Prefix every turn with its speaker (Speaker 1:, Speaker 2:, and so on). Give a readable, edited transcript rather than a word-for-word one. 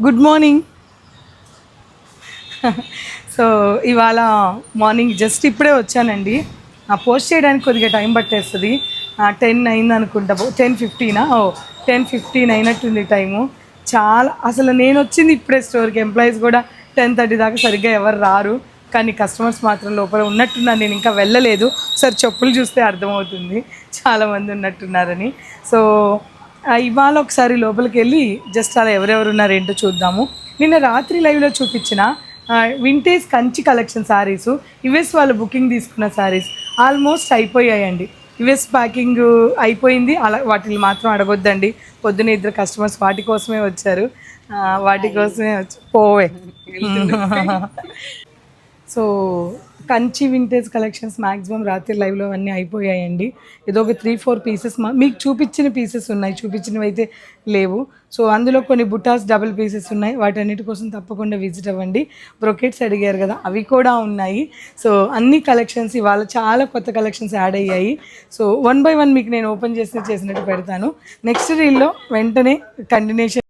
Speaker 1: Good morning. So ఇవాళ morning just ఇప్పుడే వచ్చానండి. పోస్ట్ చేయడానికి కొద్దిగా టైం పట్టేస్తుంది. 10 అయింది అనుకుంటా, 10:15. 10:15 అయినట్టుంది టైము. చాలా అసలు నేను వచ్చింది ఇప్పుడే స్టోర్కి. ఎంప్లాయీస్ కూడా 10:30 దాకా సరిగ్గా ఎవరు రారు, కానీ కస్టమర్స్ మాత్రం లోపల ఉన్నట్టున్నారు. నేను ఇంకా వెళ్ళలేదు. సార్ చెప్పులు చూస్తే అర్థమవుతుంది చాలామంది ఉన్నట్టున్నారని. సో ఇవాళ ఒకసారి లోపలికి వెళ్ళి జస్ట్ అలా ఎవరెవరు ఉన్నారు ఏంటో చూద్దాము. నిన్న రాత్రి లైవ్లో చూపించిన vintage Kanchi collection saris, US వాళ్ళు బుకింగ్ తీసుకున్న శారీస్ ఆల్మోస్ట్ అయిపోయాయండి. యుఎస్ ప్యాకింగ్ అయిపోయింది. అలా వాటిని మాత్రం అడగొద్దండి. పొద్దున్న ఇద్దరు కస్టమర్స్ వాటి కోసమే వచ్చారు. వాటి కోసమే పోవే. So Kanchi vintage collections maximum రాత్రి లైవ్లో అన్నీ అయిపోయాయండి. ఏదో ఒక 3-4 పీసెస్ మీకు చూపించిన పీసెస్ ఉన్నాయి, చూపించినవి అయితే లేవు. సో అందులో కొన్ని బుటాస్ డబుల్ పీసెస్ ఉన్నాయి. వాటన్నిటి కోసం తప్పకుండా విజిట్ అవ్వండి. బ్రొకెట్స్ అడిగారు కదా, అవి కూడా ఉన్నాయి. సో అన్ని కలెక్షన్స్ ఇవాళ చాలా కొత్త కలెక్షన్స్ యాడ్ అయ్యాయి. సో 1 by 1 మీకు నేను ఓపెన్ చేసినట్టు పెడతాను. నెక్స్ట్ రీల్లో వెంటనే కంటిన్యూషన్